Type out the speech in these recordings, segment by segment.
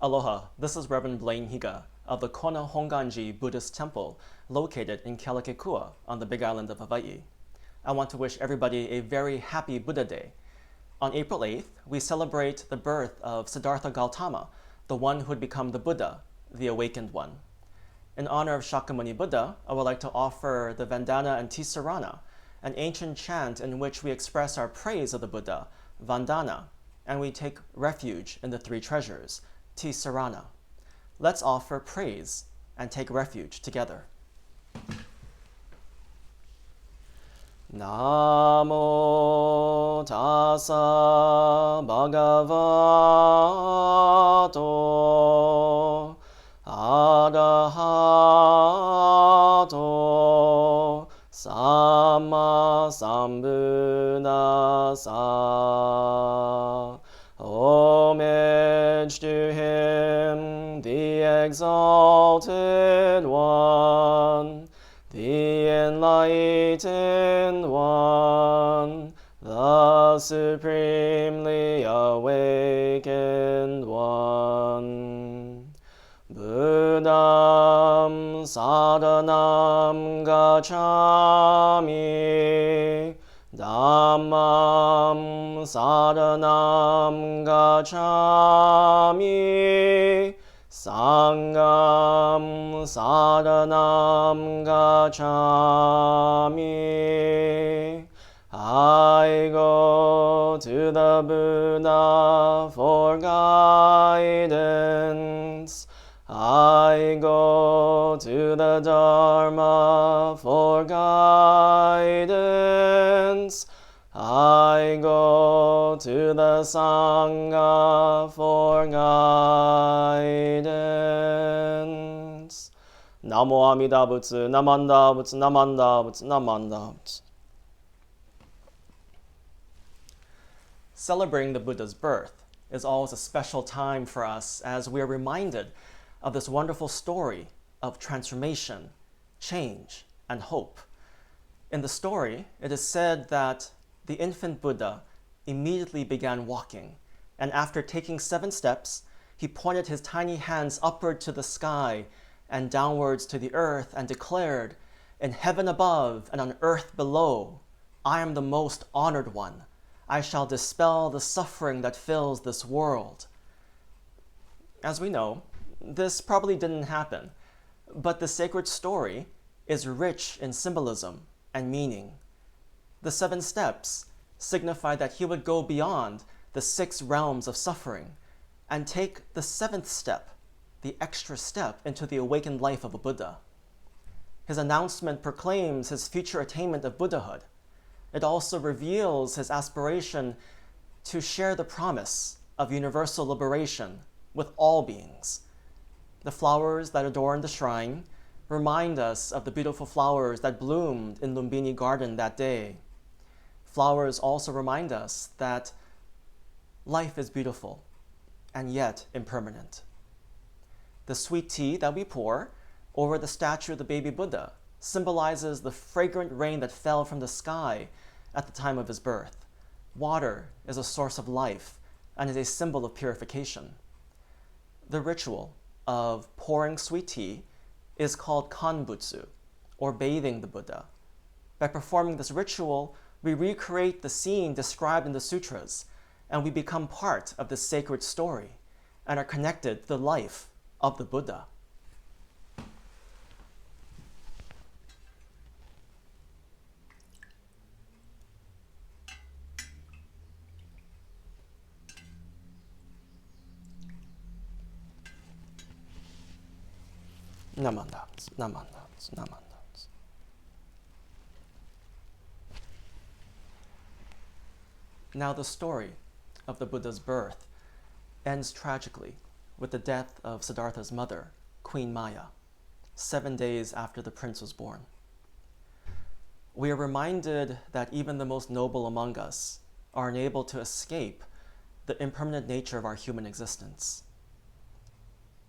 Aloha, this is Reverend Blaine Higa of the Kona Honganji Buddhist Temple located in Kealakekua on the Big Island of Hawaii. I want to wish everybody a very happy Buddha Day. On April 8th, we celebrate the birth of Siddhartha Gautama, the one who would become the Buddha, the awakened one. In honor of Shakyamuni Buddha, I would like to offer the Vandana and Tisarana, an ancient chant in which we express our praise of the Buddha, Vandana, and we take refuge in the three treasures, Tisarana. Let's offer praise and take refuge together. Namo tassa bhagavato arahato samma sambuddhassa. Homage to him, the exalted one, the enlightened one, the supremely awakened one. Buddham saranam gacchami, Dhammam saranam gacchami, Sangham saranam gacchami. I go to the Buddha for guidance. I go to the Dharma for guidance. I go to the Sangha for guidance. Namo Amida Butsu, Namanda Butsu, Namanda Butsu, Namanda Butsu. Celebrating the Buddha's birth is always a special time for us as we are reminded of this wonderful story of transformation, change, and hope. In the story, it is said that the infant Buddha immediately began walking, and after taking 7 steps, he pointed his tiny hands upward to the sky and downwards to the earth and declared, "In heaven above and on earth below, I am the most honored one. I shall dispel the suffering that fills this world." As we know, this probably didn't happen, but the sacred story is rich in symbolism and meaning. The 7 steps signify that he would go beyond the 6 realms of suffering and take the 7th step, the extra step, into the awakened life of a Buddha. His announcement proclaims his future attainment of Buddhahood. It also reveals his aspiration to share the promise of universal liberation with all beings. The flowers that adorn the shrine remind us of the beautiful flowers that bloomed in Lumbini Garden that day. Flowers also remind us that life is beautiful and yet impermanent. The sweet tea that we pour over the statue of the baby Buddha symbolizes the fragrant rain that fell from the sky at the time of his birth. Water is a source of life and is a symbol of purification. The ritual of pouring sweet tea is called kanbutsu, or bathing the Buddha. By performing this ritual, we recreate the scene described in the sutras, and we become part of the sacred story and are connected to the life of the Buddha. Namandams, namandams, namandams. Now the story of the Buddha's birth ends tragically with the death of Siddhartha's mother, Queen Maya, 7 days after the prince was born. We are reminded that even the most noble among us are unable to escape the impermanent nature of our human existence.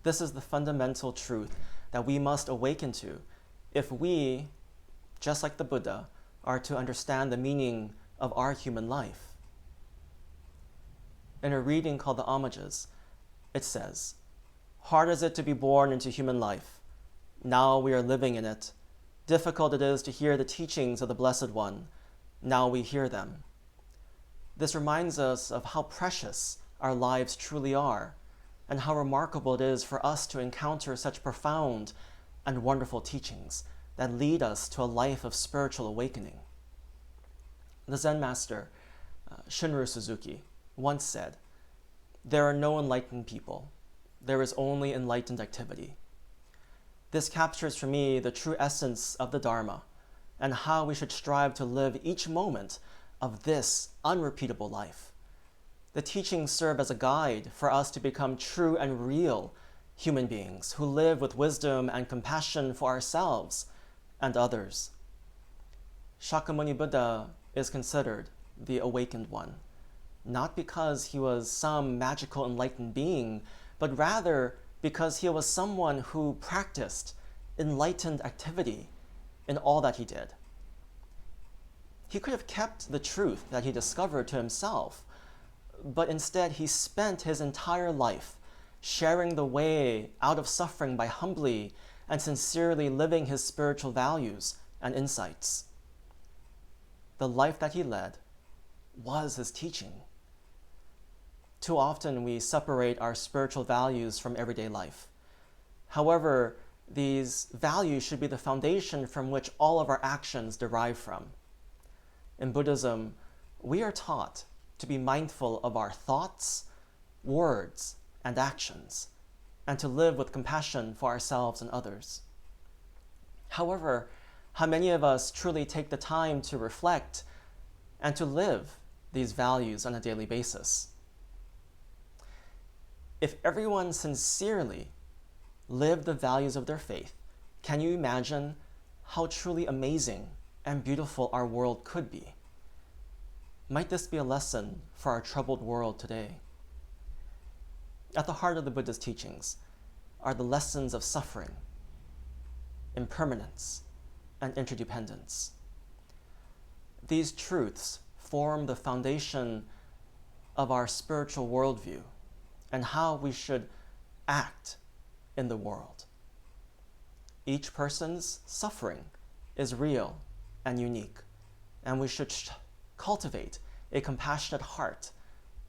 This is the fundamental truth that we must awaken to if we, just like the Buddha, are to understand the meaning of our human life. In a reading called the Homages, it says, Hard is it to be born into human life. Now we are living in it. Difficult it is to hear the teachings of the Blessed One. Now we hear them. This reminds us of how precious our lives truly are, and how remarkable it is for us to encounter such profound and wonderful teachings that lead us to a life of spiritual awakening. The Zen master, Shunryu Suzuki, once said, "There are no enlightened people. There is only enlightened activity." This captures for me the true essence of the Dharma and how we should strive to live each moment of this unrepeatable life. The teachings serve as a guide for us to become true and real human beings who live with wisdom and compassion for ourselves and others. Shakyamuni Buddha is considered the awakened one, not because he was some magical enlightened being, but rather because he was someone who practiced enlightened activity in all that he did. He could have kept the truth that he discovered to himself, but instead he spent his entire life sharing the way out of suffering by humbly and sincerely living his spiritual values and insights. The life that he led was his teaching. Too often we separate our spiritual values from everyday life. However, these values should be the foundation from which all of our actions derive from. In Buddhism, we are taught to be mindful of our thoughts, words, and actions, and to live with compassion for ourselves and others. However, how many of us truly take the time to reflect and to live these values on a daily basis? If everyone sincerely lived the values of their faith, can you imagine how truly amazing and beautiful our world could be? Might this be a lesson for our troubled world today? At the heart of the Buddha's teachings are the lessons of suffering, impermanence, and interdependence. These truths form the foundation of our spiritual worldview and how we should act in the world. Each person's suffering is real and unique, and we should cultivate a compassionate heart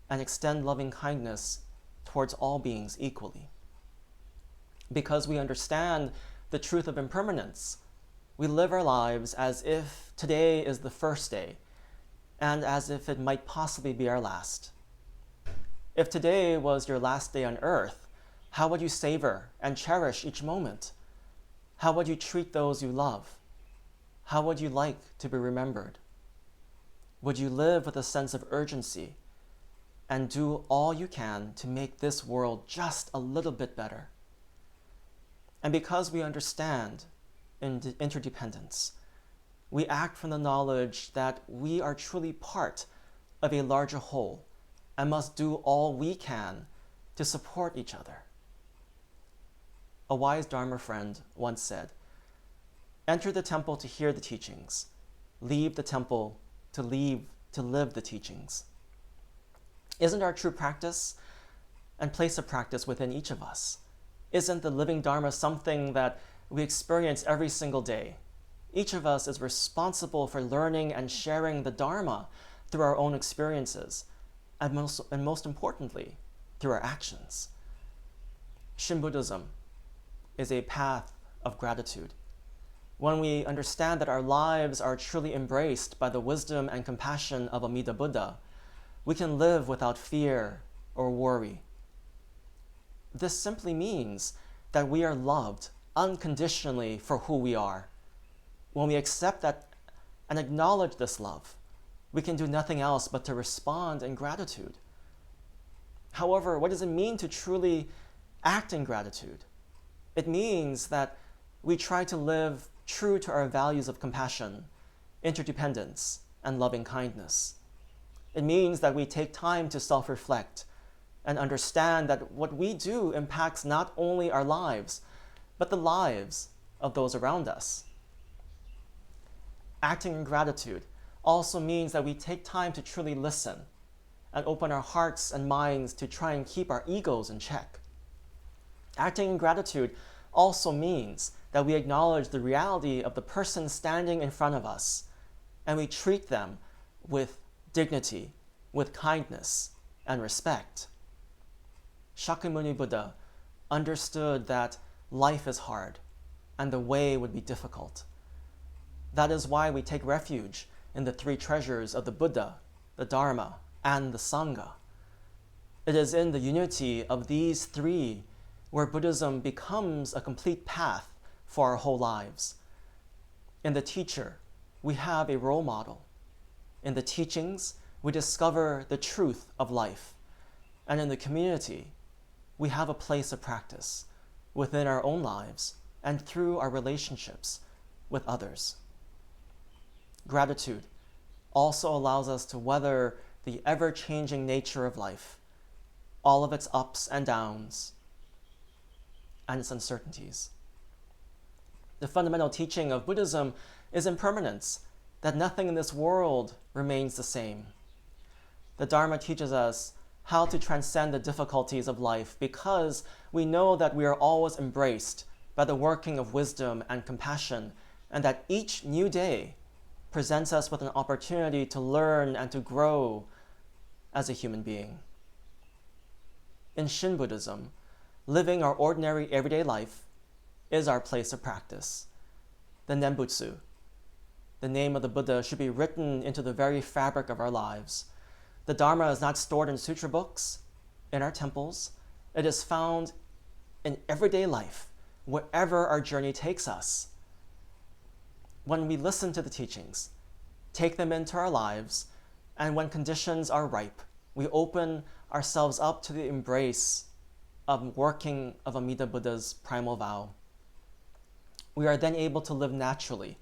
and extend loving kindness towards all beings equally. Because we understand the truth of impermanence, we live our lives as if today is the first day and as if it might possibly be our last. If today was your last day on earth, how would you savor and cherish each moment? How would you treat those you love? How would you like to be remembered? Would you live with a sense of urgency and do all you can to make this world just a little bit better? And because we understand interdependence, we act from the knowledge that we are truly part of a larger whole and must do all we can to support each other. A wise Dharma friend once said, "Enter the temple to hear the teachings. Leave the temple to live the teachings." Isn't our true practice and place of practice within each of us? Isn't the living Dharma something that we experience every single day? Each of us is responsible for learning and sharing the Dharma through our own experiences, and most importantly, through our actions. Shin Buddhism is a path of gratitude. When we understand that our lives are truly embraced by the wisdom and compassion of Amida Buddha, we can live without fear or worry. This simply means that we are loved unconditionally for who we are. When we accept that and acknowledge this love, we can do nothing else but to respond in gratitude. However, what does it mean to truly act in gratitude? It means that we try to live true to our values of compassion, interdependence, and loving kindness. It means that we take time to self-reflect and understand that what we do impacts not only our lives, but the lives of those around us. Acting in gratitude also means that we take time to truly listen and open our hearts and minds to try and keep our egos in check. Acting in gratitude also means that we acknowledge the reality of the person standing in front of us, and we treat them with dignity, with kindness, and respect. Shakyamuni Buddha understood that life is hard and the way would be difficult. That is why we take refuge in the three treasures of the Buddha, the Dharma, and the Sangha. It is in the unity of these three where Buddhism becomes a complete path for our whole lives. In the teacher, we have a role model. In the teachings, we discover the truth of life. And in the community, we have a place of practice within our own lives and through our relationships with others. Gratitude also allows us to weather the ever-changing nature of life, all of its ups and downs, and its uncertainties. The fundamental teaching of Buddhism is impermanence, that nothing in this world remains the same. The Dharma teaches us how to transcend the difficulties of life because we know that we are always embraced by the working of wisdom and compassion, and that each new day presents us with an opportunity to learn and to grow as a human being. In Shin Buddhism, living our ordinary everyday life is our place of practice. The Nembutsu, the name of the Buddha, should be written into the very fabric of our lives. The Dharma is not stored in sutra books, in our temples. It is found in everyday life, wherever our journey takes us. When we listen to the teachings, take them into our lives, and when conditions are ripe, we open ourselves up to the embrace of working of Amida Buddha's primal vow. We are then able to live naturally,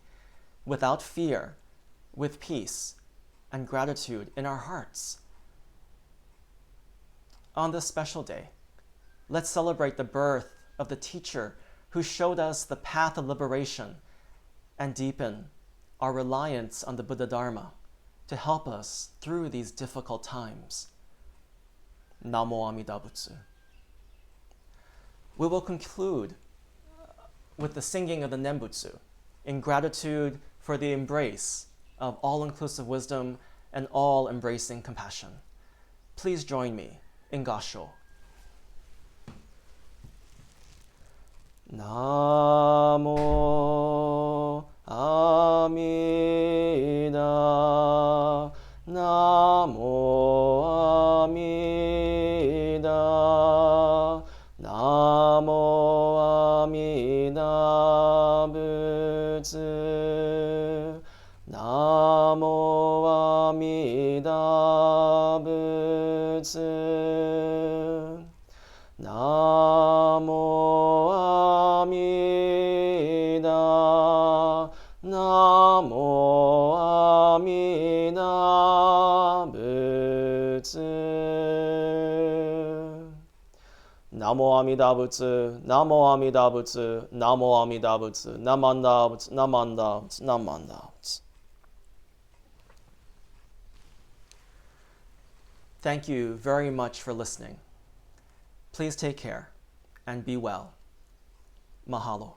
without fear, with peace and gratitude in our hearts. On this special day, let's celebrate the birth of the teacher who showed us the path of liberation and deepen our reliance on the Buddha-Dharma to help us through these difficult times. Namo Amida Butsu. We will conclude with the singing of the Nembutsu in gratitude for the embrace of all-inclusive wisdom and all-embracing compassion. Please join me in Gasho. Namo Amida, Namo Amida, Namo Amida Butsu, Namo Amida Butsu, Namo Amida, Namo Amida Butsu, Namo Amida Butsu, Namo Amida Butsu, Namo Amida Butsu, Namanda Butsu, Namanda Butsu, Namanda Butsu. Thank you very much for listening. Please take care and be well. Mahalo.